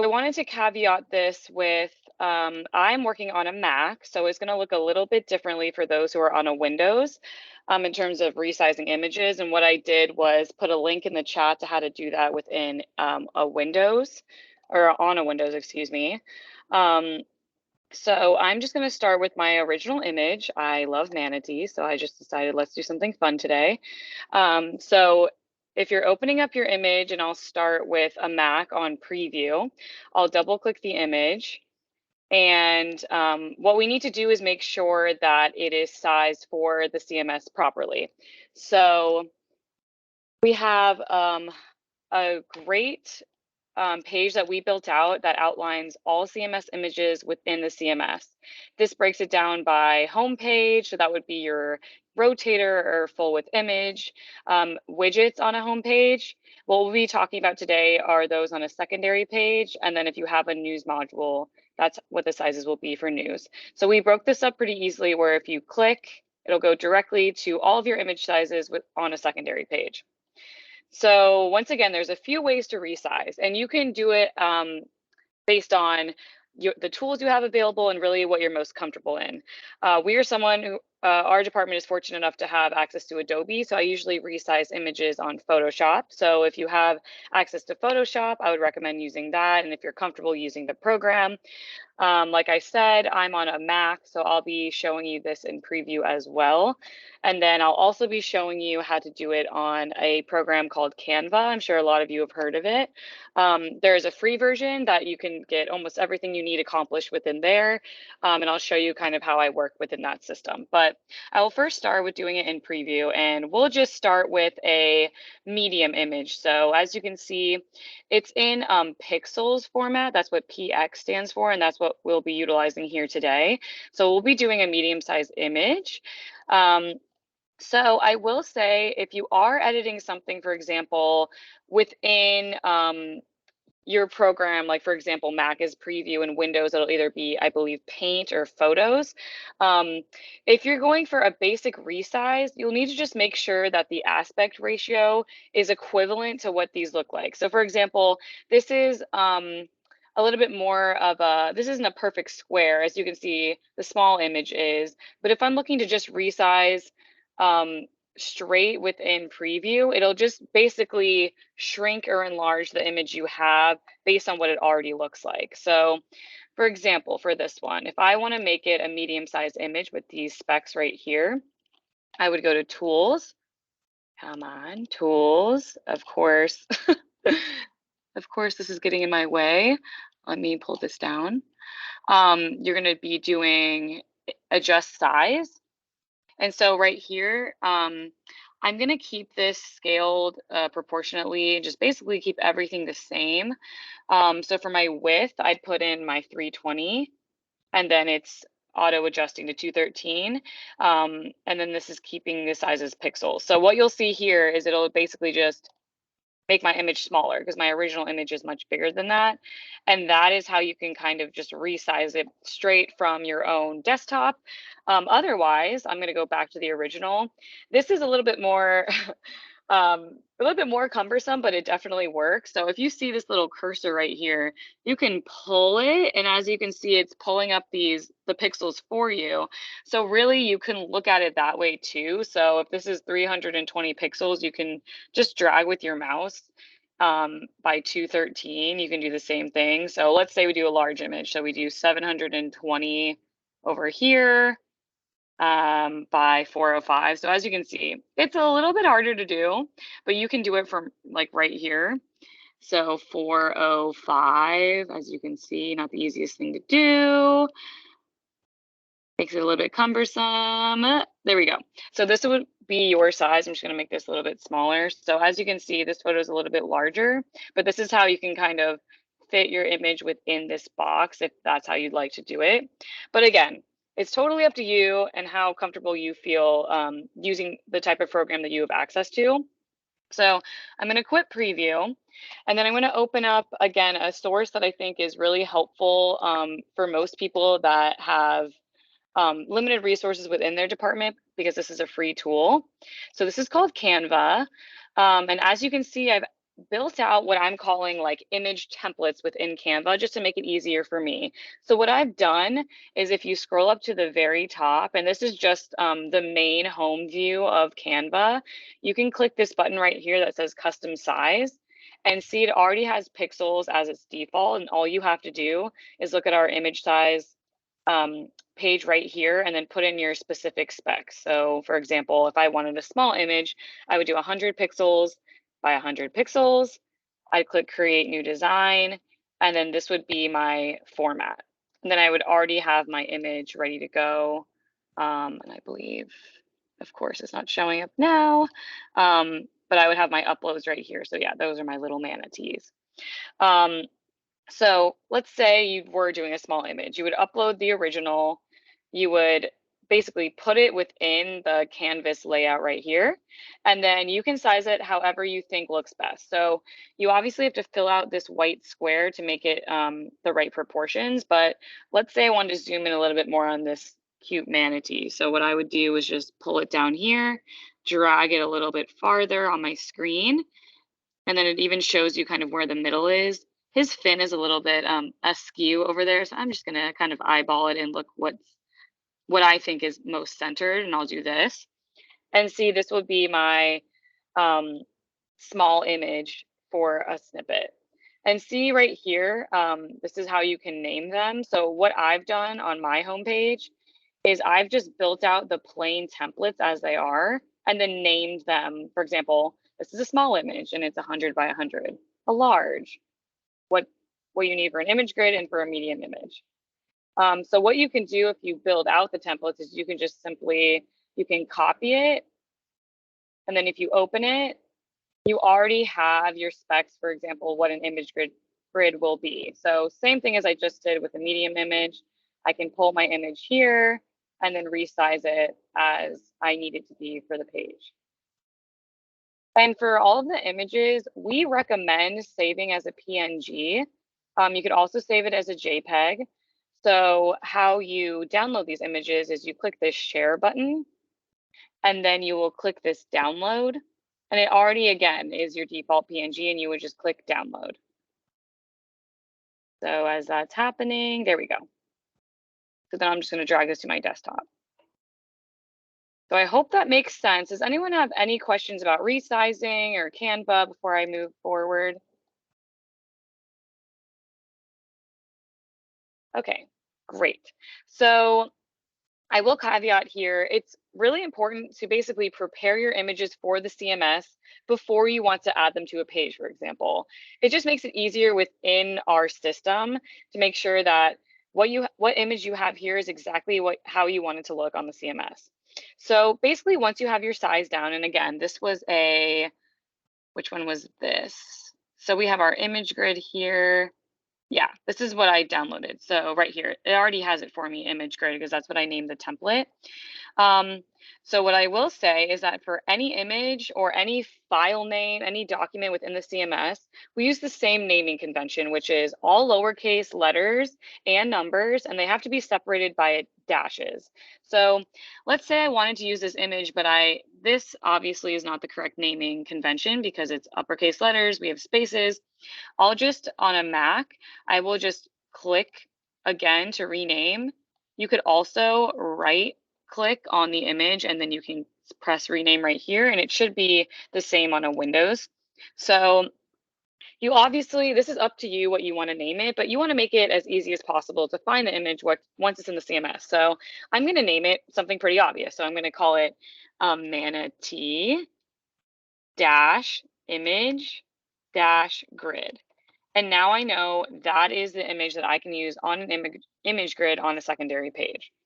I wanted to caveat this with I'm working on a Mac, so it's going to look a little bit differently for those who are on a Windows in terms of resizing images. And what I did was put a link in the chat to how to do that within a Windows or on a Windows, excuse me. So I'm just going to start with my original image. I love manatee, so I just decided let's do something fun today. So if you're opening up your image, and I'll start with a Mac on preview, I'll double click the image. And what we need to do is make sure that it is sized for the CMS properly. So we have a great page that we built out that outlines all CMS images within the CMS. This breaks it down by homepage, so that would be your rotator or full width image, widgets on a homepage. What we'll be talking about today are those on a secondary page, and then if you have a news module, that's what the sizes will be for news. So we broke this up pretty easily where if you click, it'll go directly to all of your image sizes on a secondary page. So once again, there's a few ways to resize, and you can do it based on the tools you have available and really what you're most comfortable in. We are someone who, our department is fortunate enough to have access to Adobe, so I usually resize images on Photoshop. So if you have access to Photoshop, I would recommend using that, and if you're comfortable using the program. Like I said, I'm on a Mac, so I'll be showing you this in preview as well. And then I'll also be showing you how to do it on a program called Canva. I'm sure a lot of you have heard of it. There's a free version that you can get almost everything you need accomplished within there. And I'll show you kind of how I work within that system. But I will first start with doing it in preview, and we'll just start with a medium image. So as you can see, it's in pixels format. That's what PX stands for, and that's what we'll be utilizing here today. So we'll be doing a medium-sized image. So I will say, if you are editing something, for example, within your program, like for example, Mac is preview and Windows, it'll either be, I believe, Paint or Photos. If you're going for a basic resize, you'll need to just make sure that the aspect ratio is equivalent to what these look like. So for example, this is a little bit more of a, this isn't a perfect square, as you can see, the small image is, but if I'm looking to just resize straight within preview, it'll just basically shrink or enlarge the image you have based on what it already looks like. So for example, for this one, if I want to make it a medium-sized image with these specs right here, I would go to Tools. Come on, Tools, of course. Of course, this is getting in my way. Let me pull this down. You're going to be doing Adjust Size. And so right here, I'm going to keep this scaled proportionately, just basically keep everything the same. So for my width, I'd put in my 320, and then it's auto adjusting to 213. And then this is keeping the size as pixels. So what you'll see here is it'll basically just make my image smaller because my original image is much bigger than that. And that is how you can kind of just resize it straight from your own desktop. Otherwise, I'm going to go back to the original. This is a little bit more cumbersome, but it definitely works. So if you see this little cursor right here, you can pull it, and as you can see, it's pulling up the pixels for you. So really, you can look at it that way too. So if this is 320 pixels, you can just drag with your mouse by 213. You can do the same thing. So let's say we do a large image. So we do 720 over here by 405. So as you can see, it's a little bit harder to do, but you can do it from like right here. So 405, as you can see, not the easiest thing to do. Makes it a little bit cumbersome. There we go. So this would be your size. I'm just going to make this a little bit smaller. So as you can see, this photo is a little bit larger, but this is how you can kind of fit your image within this box if that's how you'd like to do it. But again, it's totally up to you and how comfortable you feel using the type of program that you have access to. So I'm going to quit preview, and then I'm going to open up again a source that I think is really helpful for most people that have limited resources within their department, because this is a free tool. So this is called Canva. And as you can see, I've built out what I'm calling like image templates within Canva just to make it easier for me. So what I've done is if you scroll up to the very top, and this is just the main home view of Canva, you can click this button right here that says custom size and see it already has pixels as its default. And all you have to do is look at our image size page right here and then put in your specific specs. So for example, if I wanted a small image, I would do 100 pixels by 100 pixels. I'd click create new design, and then this would be my format. And then I would already have my image ready to go. And I believe, of course, it's not showing up now, but I would have my uploads right here. So yeah, those are my little manatees. So let's say you were doing a small image. You would upload the original. You would basically put it within the canvas layout right here, and then you can size it however you think looks best. So you obviously have to fill out this white square to make it the right proportions, but let's say I wanted to zoom in a little bit more on this cute manatee. So what I would do is just pull it down here, drag it a little bit farther on my screen, and then it even shows you kind of where the middle is. His fin is a little bit askew over there, so I'm just gonna kind of eyeball it and look what I think is most centered, and I'll do this. And see, this would be my um, small image for a snippet. And see right here, this is how you can name them. So what I've done on my homepage is I've just built out the plain templates as they are and then named them. For example, this is a small image and it's 100 by 100. A large, what you need for an image grid and for a medium image. So what you can do if you build out the templates is you can just simply, you can copy it. And then if you open it, you already have your specs, for example, what an image grid will be. So same thing as I just did with the medium image, I can pull my image here and then resize it as I need it to be for the page. And for all of the images, we recommend saving as a PNG. You could also save it as a JPEG. So how you download these images is you click this share button, and then you will click this download. And it already, again, is your default PNG, and you would just click download. So as that's happening, there we go. So then I'm just going to drag this to my desktop. So I hope that makes sense. Does anyone have any questions about resizing or Canva before I move forward? Okay, great. So I will caveat here, it's really important to basically prepare your images for the CMS before you want to add them to a page, for example. It just makes it easier within our system to make sure that what image you have here is exactly how you want it to look on the CMS. So basically, once you have your size down, and again, this was which one was this? So we have our image grid here. Yeah, this is what I downloaded. So right here, it already has it for me, image grid, because that's what I named the template. So what I will say is that for any image or any file name, any document within the CMS, we use the same naming convention, which is all lowercase letters and numbers, and they have to be separated by dashes. So let's say I wanted to use this image, but this obviously is not the correct naming convention because it's uppercase letters, we have spaces. I'll just, on a Mac, I will just click again to rename. You could also right click on the image and then you can press rename right here, and it should be the same on a Windows. So you obviously, this is up to you what you want to name it, but you want to make it as easy as possible to find the image once it's in the CMS. So I'm going to name it something pretty obvious. So I'm going to call it manatee dash image dash grid. And now I know that is the image that I can use on an image grid on a secondary page.